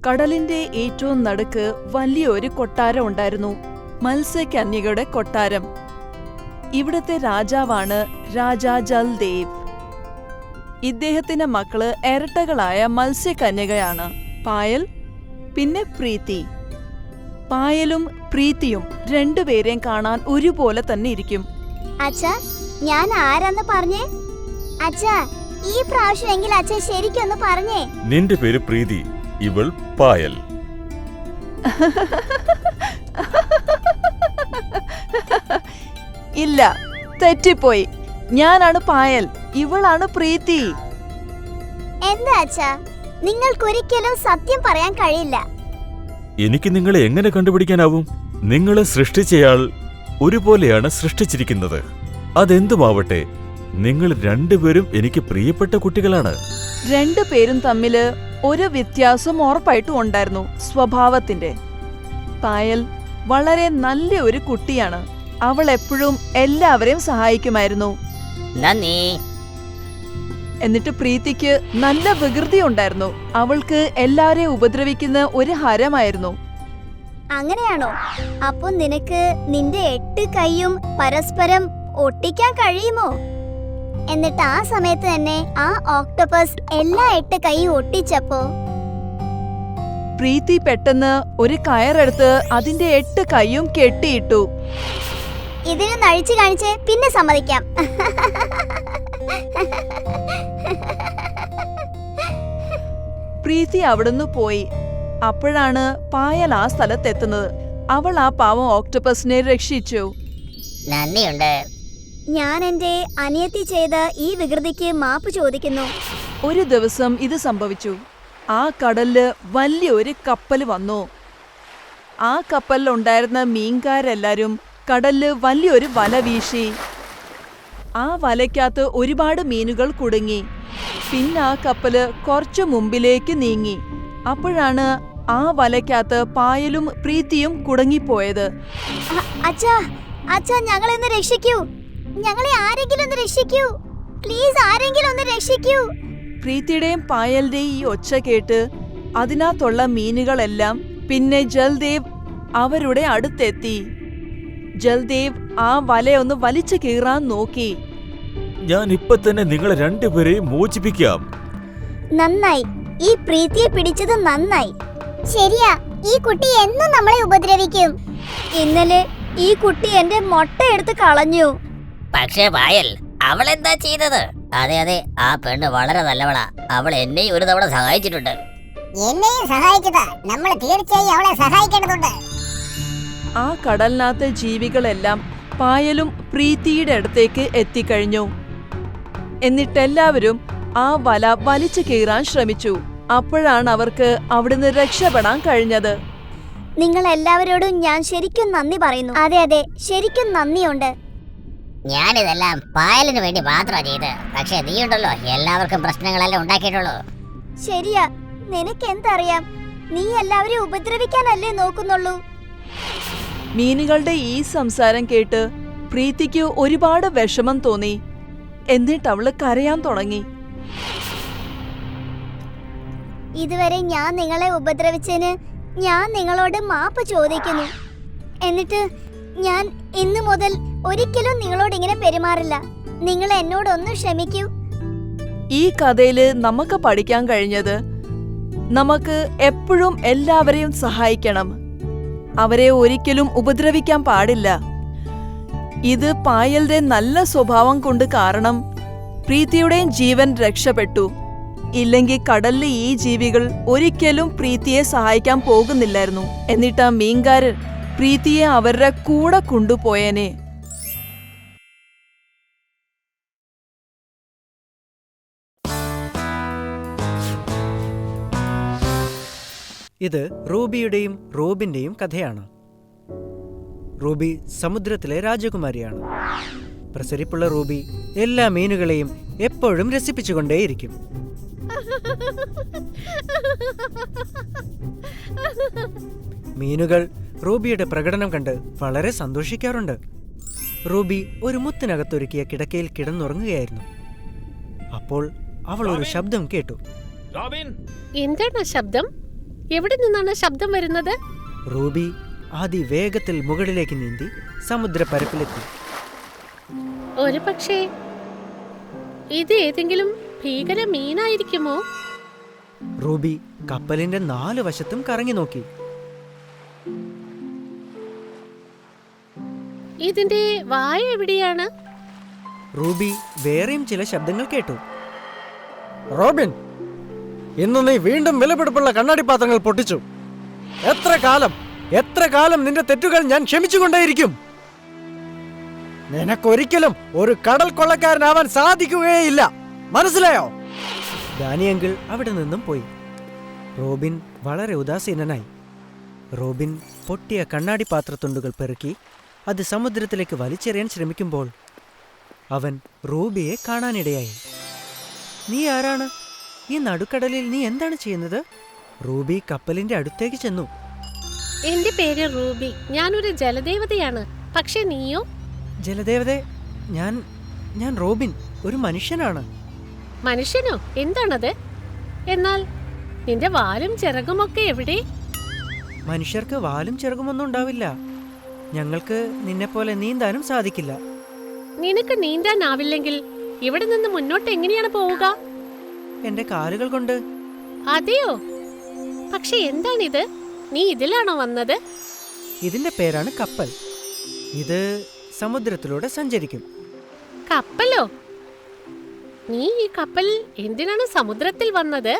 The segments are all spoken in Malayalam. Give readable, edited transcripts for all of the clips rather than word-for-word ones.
കടലിന്റെ ഏറ്റവും നടുക്ക് വലിയൊരു കൊട്ടാരം ഉണ്ടായിരുന്നു. മത്സ്യകന്യകയുടെ കൊട്ടാരം. ഇവിടത്തെ രാജാവാണ് രാജാ ജൽദേവ്. ഇദ്ദേഹത്തിന്റെ മക്കള് ഇരട്ടകളായ മത്സ്യകന്യകയാണ്, പായൽ പിന്നെ പ്രീതി. പായലും പ്രീതിയും രണ്ടുപേരെയും കാണാൻ ഒരുപോലെ തന്നെ ഇരിക്കും. അച്ഛാ, ഞാൻ ആരാന്ന് പറഞ്ഞേ? അച്ഛാ, ഈ പ്രാവശ്യമെങ്കിൽ അച്ഛൻ ശരിക്കൊന്ന് പറഞ്ഞേ. നിന്റെ പേര് പ്രീതി, ഇവൾ പായൽ. ഇല്ല, തെറ്റിപ്പോയി. ഞാനാണ് പായൽ, ഇവളാണ് പ്രീതി. എന്താ അച്ഛാ, നിങ്ങൾക്കൊരിക്കലും സത്യം പറയാൻ കഴിയില്ല. എനിക്ക് നിങ്ങളെ എങ്ങനെ കണ്ടുപിടിക്കാനാവും? നിങ്ങളെ സൃഷ്ടിച്ചയാൾ ഒരുപോലെയാണ് സൃഷ്ടിച്ചിരിക്കുന്നത്. അതെന്തുമാവട്ടെ, നിങ്ങൾ രണ്ടുപേരും എനിക്ക് പ്രിയപ്പെട്ട കുട്ടികളാണ്. രണ്ടുപേരും തമ്മില് ഒരു വ്യത്യാസം ഉറപ്പായിട്ടും ഉണ്ടായിരുന്നു, സ്വഭാവത്തിന്റെ. പായൽ വളരെ നല്ല ഒരു കുട്ടിയാണ്. അവൾ എപ്പോഴും എല്ലാവരെയും സഹായിക്കുമായിരുന്നു. നന്ദി. എന്നിട്ട് പ്രീതിക്ക് നല്ല വികൃതി ഉണ്ടായിരുന്നു. അവൾക്ക് എല്ലാരെയും ഉപദ്രവിക്കുന്ന ഒരു ഹരമായിരുന്നു. അങ്ങനെയാണോ? അപ്പൊ നിനക്ക് നിന്റെ 8 കൈയും പരസ്പരം ഒട്ടിക്കാൻ കഴിയുമോ? എന്നിട്ട് ആ സമയത്ത് തന്നെ ആ ഓക്ടോപസ് എല്ലാ 8 കൈയും ഒട്ടിച്ചപ്പോ പ്രീതി പെട്ടെന്ന് ഒരു കയറെടുത്ത് അതിന്റെ 8 കൈയും കെട്ടിയിട്ടു. ഇതിനൊന്ന് അഴിച്ചു കാണിച്ച് പിന്നെ സമ്മതിക്കാം. പ്രീതി അവിടുന്ന് പോയി. അപ്പോഴാണ് പായൽ ആ സ്ഥലത്തെത്തുന്നത്. അവൾ ആ പാവം ഓക്ടോപസിനെ രക്ഷിച്ചു. നന്ദിയുണ്ട്. ഞാൻ എന്റെ അനിയത്തി ചെയ്ത ഈ വികൃതിക്ക് മാപ്പ് ചോദിക്കുന്നു. ഒരു ദിവസം ഇത് സംഭവിച്ചു. ആ കടലില് വലിയൊരു കപ്പൽ വന്നു. ആ കപ്പലിലുണ്ടായിരുന്ന മീൻകാരെല്ലാരും കടലില് വലിയൊരു വല വീശി. ആ വലയ്ക്കകത്ത് ഒരുപാട് മീനുകൾ കുടുങ്ങി. പിന്നെ ആ കപ്പല് കുറച്ചു മുമ്പിലേക്ക് നീങ്ങി. അപ്പോഴാണ് ആ വലയ്ക്കകത്ത് പായലും പ്രീതിയും കുടുങ്ങിപ്പോയത്. അച്ഛാ, അച്ഛാ, ഞങ്ങളെ ഒന്ന് രക്ഷിക്കൂ. ഞങ്ങളെ ആരെങ്കിലും ഒന്ന് രക്ഷിക്കൂ. പ്ലീസ്, ആരെങ്കിലും ഒന്ന് രക്ഷിക്കൂ. പ്രീതിയുടെയും പായലിന്റെയും ഈ ഒച്ച കേട്ട് അതിനകത്തുള്ള മീനുകളെല്ലാം പിന്നെ ജൽദേവ് അവരുടെ അടുത്തെത്തി. ജൽദേവ് ആ വലയൊന്ന് വലിച്ചു കീറാൻ നോക്കി. ഞാൻ ഇപ്പൊ തന്നെ നിങ്ങളെ രണ്ടുപേരെയും മോചിപ്പിക്കാം. നന്നായി, ഈ പ്രീതിയെ പിടിച്ചത് നന്നായി. ശരിയാ, ഈ കുട്ടി എന്നും നമ്മളെ ഉപദ്രവിക്കും. ഇന്നലെ ഈ കുട്ടി എന്റെ മുട്ട എടുത്ത് കളഞ്ഞു. പക്ഷേ പായൽ, അവൾ എന്താ ചെയ്തത്? അതെ അതെ, ആ പെണ്ണ് വളരെ നല്ലവളാ. അവൾ എന്നെയും ഒരു തവണ സഹായിച്ചിട്ടുണ്ട്. എന്നെയും സഹായിച്ചതാ. നമ്മൾ തീർച്ചയായും അവളെ സഹായിക്കേണ്ടതുണ്ട്. ആ കടലിനകത്തെ ജീവികളെല്ലാം പായലും പ്രീതിയുടെ അടുത്തേക്ക് എത്തിക്കഴിഞ്ഞു. എന്നിട്ടെല്ലാവരും ആ വല വലിച്ചു കീറാൻ ശ്രമിച്ചു. അപ്പോഴാണ് അവർക്ക് അവിടുന്ന് രക്ഷപ്പെടാൻ കഴിഞ്ഞത്. നിങ്ങൾ എല്ലാവരോടും ഞാൻ ശരിക്കും നന്ദി പറയുന്നു. അതെ അതെ, ശരിക്കും നന്ദിയുണ്ട്. ഞാനിതെല്ലാം പായലിന് വേണ്ടി മാത്രമാ ചെയ്ത്. പക്ഷെ നീയുണ്ടല്ലോ, എല്ലാവർക്കും പ്രശ്നങ്ങളെല്ലാം ഉണ്ടാക്കിയിട്ടുള്ളൂ. ശരിയാ, നിനക്ക് എന്തറിയാം? നീ എല്ലാവരെയും ഉപദ്രവിക്കാനല്ലേ നോക്കുന്നുള്ളൂ. മീനുകളുടെ ഈ സംസാരം കേട്ട് പ്രീതിക്ക് ഒരുപാട് വിഷമം തോന്നി. എന്നിട്ട് അവള് കരയാൻ തുടങ്ങി. ഇതുവരെ ഞാൻ നിങ്ങളെ ഉപദ്രവിച്ചതിന് ഞാൻ നിങ്ങളോട് മാപ്പ് ചോദിക്കുന്നു. എന്നിട്ട് ഞാൻ ഇന്നു മുതൽ ഒരിക്കലും നിങ്ങളോട് ഇങ്ങനെ പെരുമാറില്ല. നിങ്ങൾ എന്നോടൊന്ന് ക്ഷമിക്കൂ. ഈ കഥയില് നമുക്ക് പഠിക്കാൻ കഴിഞ്ഞത്, നമുക്ക് എപ്പോഴും എല്ലാവരെയും സഹായിക്കണം. അവരെ ഒരിക്കലും ഉപദ്രവിക്കാൻ പാടില്ല. ഇത് പായലിന്റെ നല്ല സ്വഭാവം കൊണ്ട് കാരണം പ്രീതിയുടെയും ജീവൻ രക്ഷപ്പെട്ടു. ഇല്ലെങ്കിൽ കടലിലെ ഈ ജീവികൾ ഒരിക്കലും പ്രീതിയെ സഹായിക്കാൻ പോകുന്നില്ലായിരുന്നു. എന്നിട്ട് ആ മീൻകാരൻ പ്രീതിയെ അവരുടെ കൂടെ കൊണ്ടുപോയേനെ. ഇത് റൂബിയുടെയും റോബിന്റെയും കഥയാണ്. റൂബി സമുദ്രത്തിലെ രാജകുമാരിയാണ്. പ്രസരിപ്പുള്ള റൂബി എല്ലാ മീനുകളെയും എപ്പോഴും രസിപ്പിച്ചുകൊണ്ടേയിരിക്കും. മീനുകൾ റൂബിയുടെ പ്രകടനം കണ്ട് വളരെ സന്തോഷിക്കാറുണ്ട്. റൂബി ഒരു മുത്തിനകത്തൊരുക്കിയ കിടക്കയിൽ കിടന്നുറങ്ങുകയായിരുന്നു. അപ്പോൾ അവൾ ഒരു ശബ്ദം കേട്ടു. എന്താണ് ശബ്ദം? എവിടെ നിന്നാണ് ശബ്ദം വരുന്നത്? റൂബി അതിവേഗത്തിൽ മുകളിലേക്ക് നീന്തി സമുദ്രപ്പരപ്പിലെത്തി. ഒരു പക്ഷേ ഇത് ഏതെങ്കിലും ഭീകര മീനായിരിക്കുമോ? റൂബി കപ്പലിന്റെ 4 വശത്തും കറങ്ങി നോക്കി. ഇതിന്റെ വായ എവിടെയാണ്? റൂബി വേറെയും ചില ശബ്ദങ്ങൾ കേട്ടു. റോബിൻ, ഇന്ന് നീ വീണ്ടും വിലപിടിപ്പുള്ള കണ്ണാടി പാത്രങ്ങൾ പൊട്ടിച്ചു. എത്ര കാലം നിന്റെ തെറ്റുകൾ ഞാൻ ക്ഷമിച്ചുകൊണ്ടേയിരിക്കും. നിനക്കൊരിക്കലും ഒരു കടൽ കൊള്ളക്കാരനാവാൻ സാധിക്കുകയില്ല, മനസ്സിലായോ? ഡാനി അങ്കിൾ അവിടെ നിന്നും പോയി. റോബിൻ വളരെ ഉദാസീനനായി. റോബിൻ പൊട്ടിയ കണ്ണാടി പാത്രത്തുണ്ടുകൾ പെറുക്കി അത് സമുദ്രത്തിലേക്ക് വലിച്ചെറിയാൻ ശ്രമിക്കുമ്പോൾ അവൻ റൂബിയെ കാണാനിടയായി. നീ ആരാണ്? ഈ നടുക്കടലിൽ നീ എന്താണ് ചെയ്യുന്നത്? റൂബി കപ്പലിന്റെ അടുത്തേക്ക് ചെന്നു. എന്റെ പേര് റൂബി. ഞാനൊരു ജലദേവതയാണ്. പക്ഷെ നീയോ? ജലദേവതേ, ഞാൻ റോബിൻ, ഒരു മനുഷ്യനാണ്. മനുഷ്യനോ? എന്താണത്? എന്നാൽ നിന്റെ വാലും ചിറകുമൊക്കെ എവിടെ? മനുഷ്യർക്ക് വാലും ചിറകുമൊന്നും ഉണ്ടാവില്ല. ഞങ്ങൾക്ക് നിന്നെപ്പോലെ നീന്താനും സാധിക്കില്ല. നിനക്ക് നീന്താനാവില്ലെങ്കിൽ ഇവിടെ നിന്ന് മുന്നോട്ട് എങ്ങനെയാണ് പോവുക? എന്റെ കാലുകൾ കൊണ്ട്. അതെയോ? പക്ഷെ എന്താണിത്? നീ ഇതിലാണോ വന്നത്? ഇതിന്റെ പേരാണ് കപ്പൽ. ഇത് സമുദ്രത്തിലൂടെ സഞ്ചരിക്കും. കപ്പലോ? നീ ഈ കപ്പൽ എന്തിനാണ് സമുദ്രത്തിൽ വന്നത്?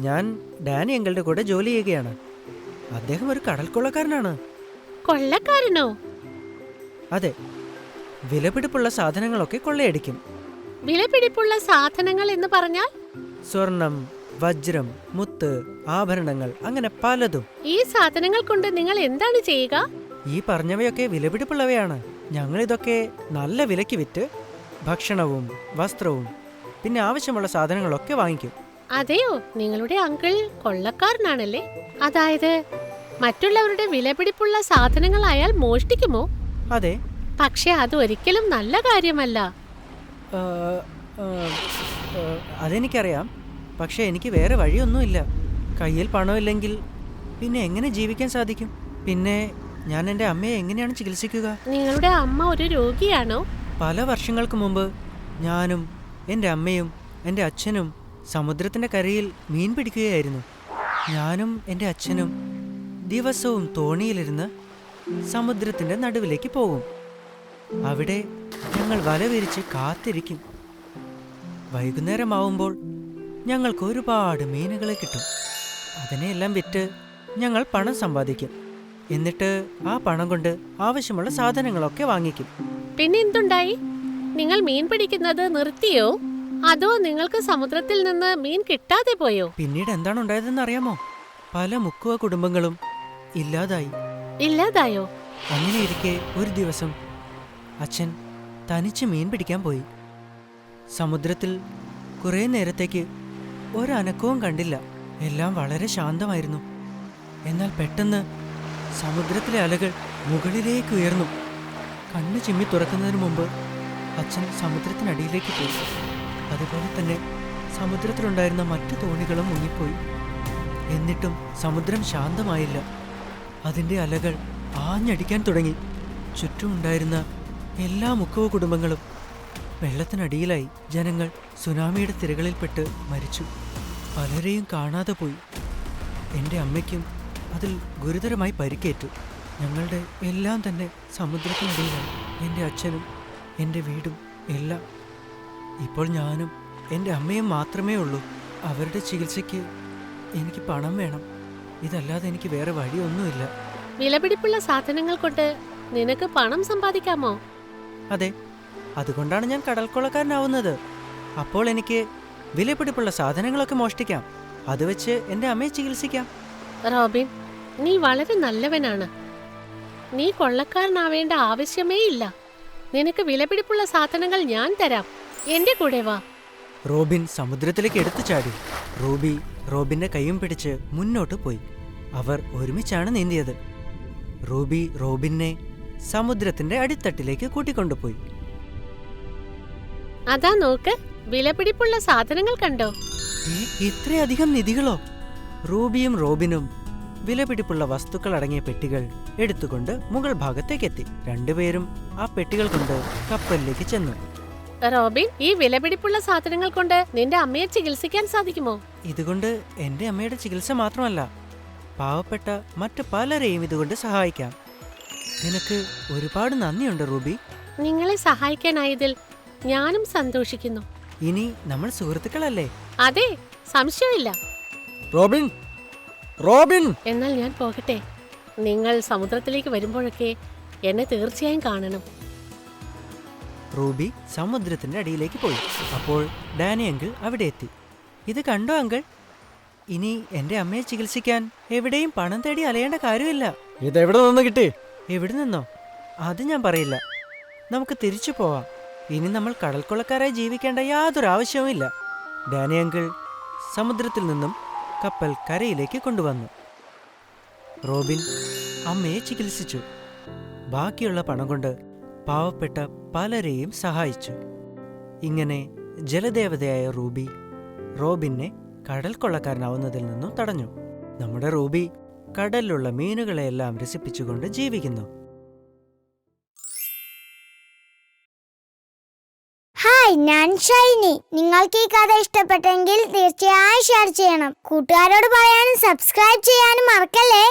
ഞാൻ ഡാനി അങ്കിളുടെ കൂടെ ജോലി ചെയ്യുകയാണ്. അദ്ദേഹം ഒരു കടൽ കൊള്ളക്കാരനാണ്. കൊള്ളക്കാരനോ? അതെ, വിലപിടിപ്പുള്ള സാധനങ്ങളൊക്കെ കൊള്ളയടിക്കും. വിലപിടിപ്പുള്ള സാധനങ്ങൾ എന്ന് പറഞ്ഞാൽ? സ്വർണം, വജ്രം, മുത്ത്, ആഭരണങ്ങൾ, അങ്ങനെ പലതും. ഈ സാധനങ്ങൾ കൊണ്ട് നിങ്ങൾ എന്താണ് ചെയ്യുക? ഈ പറഞ്ഞവയൊക്കെ വിലപിടിപ്പുള്ളവയാണ്. ഞങ്ങളിതൊക്കെ നല്ല വിലയ്ക്ക് വിറ്റ് ഭക്ഷണവും വസ്ത്രവും പിന്നെ ആവശ്യമുള്ള സാധനങ്ങളൊക്കെ വാങ്ങിക്കും. അതെയോ? നിങ്ങളുടെ അങ്കിൾ കൊള്ളക്കാരനാണല്ലേ? അതായത് മറ്റുള്ളവരുടെ വിലപിടിപ്പുള്ള സാധനങ്ങൾ അയാൾ മോഷ്ടിക്കുമോ? അതെ. പക്ഷെ അത് ഒരിക്കലും നല്ല കാര്യമല്ല. അതെനിക്കറിയാം. പക്ഷെ എനിക്ക് വേറെ വഴിയൊന്നുമില്ല. കയ്യിൽ പണമില്ലെങ്കിൽ പിന്നെ എങ്ങനെ ജീവിക്കാൻ സാധിക്കും? പിന്നെ ഞാൻ എൻ്റെ അമ്മയെ എങ്ങനെയാണ് ചികിത്സിക്കുക? നിങ്ങളുടെ അമ്മ ഒരു രോഗിയാണോ? പല വർഷങ്ങൾക്ക് മുമ്പ് ഞാനും എൻ്റെ അമ്മയും എൻ്റെ അച്ഛനും സമുദ്രത്തിൻ്റെ കരയിൽ മീൻ പിടിക്കുകയായിരുന്നു. ഞാനും എൻ്റെ അച്ഛനും ദിവസവും തോണിയിലിരുന്ന് സമുദ്രത്തിൻ്റെ നടുവിലേക്ക് പോകും. അവിടെ ഞങ്ങൾ വല വിരിച്ച് കാത്തിരിക്കും. വൈകുന്നേരമാവുമ്പോൾ ഞങ്ങൾക്ക് ഒരുപാട് മീനുകളെ കിട്ടും. അതിനെയെല്ലാം വിറ്റ് ഞങ്ങൾ പണം സമ്പാദിക്കും. എന്നിട്ട് ആ പണം കൊണ്ട് ആവശ്യമുള്ള സാധനങ്ങളൊക്കെ വാങ്ങിക്കും. പിന്നെ എന്തുണ്ടായി? നിങ്ങൾ മീൻ പിടിക്കുന്നത് നിർത്തിയോ? അതോ നിങ്ങൾക്ക് സമുദ്രത്തിൽ നിന്ന് മീൻ കിട്ടാതെ പോയോ? പിന്നീട് എന്താണ് ഉണ്ടായതെന്ന് അറിയാമോ? പല മുക്കുവ കുടുംബങ്ങളും ഇല്ലാതായി. ഇല്ലാതായോ? അങ്ങനെയിരിക്കെ ഒരു ദിവസം അച്ഛൻ തനിച്ച് മീൻ പിടിക്കാൻ പോയി. സമുദ്രത്തിൽ കുറേ നേരത്തേക്ക് ഒരനക്കവും കണ്ടില്ല. എല്ലാം വളരെ ശാന്തമായിരുന്നു. എന്നാൽ പെട്ടെന്ന് സമുദ്രത്തിലെ അലകൾ മുകളിലേക്ക് ഉയർന്നു. കണ്ണു ചിമ്മി തുറക്കുന്നതിന് മുമ്പ് അച്ഛൻ സമുദ്രത്തിനടിയിലേക്ക് പോയി. അതുപോലെ തന്നെ സമുദ്രത്തിലുണ്ടായിരുന്ന മറ്റു തോണികളും മുങ്ങിപ്പോയി. എന്നിട്ടും സമുദ്രം ശാന്തമായില്ല. അതിൻ്റെ അലകൾ ആഞ്ഞടിക്കാൻ തുടങ്ങി. ചുറ്റുമുണ്ടായിരുന്ന എല്ലാ മുക്കുവ കുടുംബങ്ങളും വെള്ളത്തിനടിയിലായി. ജനങ്ങൾ സുനാമിയുടെ തിരകളിൽപ്പെട്ട് മരിച്ചു. പലരെയും കാണാതെ പോയി. എൻ്റെ അമ്മയ്ക്കും അതിൽ ഗുരുതരമായി പരിക്കേറ്റു. ഞങ്ങളുടെ എല്ലാം തന്നെ സമുദ്രത്തിനടിയിലായി. എൻ്റെ അച്ഛനും എൻ്റെ വീടും എല്ലാം. ഇപ്പോൾ ഞാനും എൻ്റെ അമ്മയും മാത്രമേ ഉള്ളൂ. അവരുടെ ചികിത്സയ്ക്ക് എനിക്ക് പണം വേണം. ഇതല്ലാതെ എനിക്ക് വേറെ വഴിയൊന്നുമില്ല. വിലപിടിപ്പുള്ള സാധനങ്ങൾ കൊണ്ട് നിനക്ക് പണം സമ്പാദിക്കാമോ? അതെ, അതുകൊണ്ടാണ് ഞാൻ കടൽക്കൊള്ളക്കാരനാവുന്നത്. അപ്പോൾ എനിക്ക് വിലപിടിപ്പുള്ള സാധനങ്ങളൊക്കെ മോഷ്ടിക്കാം. അത് വെച്ച് എൻ്റെ അമ്മയെ ചികിത്സിക്കാം. റോബിൻ, നീ വളരെ നല്ലവനാണ്. നീ കൊള്ളക്കാരനാവേണ്ട ആവശ്യമേ ഇല്ല. നിനക്ക് വിലപിടിപ്പുള്ള സാധനങ്ങൾ ഞാൻ തരാം. എന്റെ കൂടെ വാ. റോബിൻ സമുദ്രത്തിലേക്ക് എടുത്തു ചാടി. റോബിന്റെ കൈയും പിടിച്ച് മുന്നോട്ട് പോയി. അവർ ഒരുമിച്ചാണ് നീന്തിയത്. റോബിനെ സമുദ്രത്തിന്റെ അടിത്തട്ടിലേക്ക് കൂട്ടിക്കൊണ്ടുപോയി. അതാ നോക്ക്, വിലപിടിപ്പുള്ള സാധനങ്ങൾ കണ്ടോ? ഇത്രയധികം നിധികളോ? റൂബിയും റോബിനും വിലപിടിപ്പുള്ള വസ്തുക്കൾ അടങ്ങിയ പെട്ടികൾ എടുത്തുകൊണ്ട് മുകൾ ഭാഗത്തേക്കെത്തി. രണ്ടുപേരും ആ പെട്ടികൾ കൊണ്ട് കപ്പലിലേക്ക് ചെന്നു. റോബിൻ, ഈ വിലപിടിപ്പുള്ള സാധനങ്ങൾ കൊണ്ട് നിന്റെ അമ്മയെ ചികിത്സിക്കാൻ സാധിക്കുമോ? ഇതുകൊണ്ട് എന്റെ അമ്മയുടെ ചികിത്സ മാത്രമല്ല, പാവപ്പെട്ട മറ്റു പലരെയും ഇതുകൊണ്ട് സഹായിക്കാം. നിനക്ക് ഒരുപാട് നന്ദിയുണ്ട് റൂബി. നിങ്ങളെ സഹായിക്കാനായതിൽ ഞാനും സന്തോഷിക്കുന്നു. ഇനി നമ്മൾ സുഹൃത്തുക്കളല്ലേ? അതെ, സംശയമില്ല. Robin, Robin! എന്നാൽ ഞാൻ പോകട്ടെ. നിങ്ങൾ സമുദ്രത്തിലേക്ക് വരുമ്പോഴൊക്കെ എന്നെ തീർച്ചയായും കാണണം. റൂബി സമുദ്രത്തിന്റെ അടിയിലേക്ക് പോയി. അപ്പോൾ ഡാനി അങ്കിൾ അവിടെ എത്തി. ഇത് കണ്ടോ അങ്കിൾ? ഇനി എന്റെ അമ്മയെ ചികിത്സിക്കാൻ എവിടെയും പണം തേടി അലയേണ്ട കാര്യമില്ല. ഇതെവിടെ നിന്ന് കിട്ടി? എവിടെ നിന്നോ? അത് ഞാൻ പറയില്ല. നമുക്ക് തിരിച്ചു പോവാം. ഇനി നമ്മൾ കടൽക്കൊള്ളക്കാരായി ജീവിക്കേണ്ട യാതൊരു ആവശ്യവുമില്ല. ഡാനി അങ്കിൾ സമുദ്രത്തിൽ നിന്നും കപ്പൽ കരയിലേക്ക് കൊണ്ടുവന്നു. റോബിൻ അമ്മയെ ചികിത്സിച്ചു. ബാക്കിയുള്ള പണം കൊണ്ട് പാവപ്പെട്ട പലരെയും സഹായിച്ചു. ഇങ്ങനെ ജലദേവതയായ റൂബി റോബിനെ കടൽ കൊള്ളക്കാരനാവുന്നതിൽ നിന്നും തടഞ്ഞു. നമ്മുടെ റൂബി കടലിലുള്ള മീനുകളെയെല്ലാം രസിപ്പിച്ചുകൊണ്ട് ജീവിക്കുന്നു. ഹായ്, ഞാൻ ഷൈനി. നിങ്ങൾക്ക് ഈ കഥ ഇഷ്ടപ്പെട്ടെങ്കിൽ തീർച്ചയായും ഷെയർ ചെയ്യണം. കൂട്ടുകാരോട് പറയാനും സബ്സ്ക്രൈബ് ചെയ്യാനും മറക്കല്ലേ.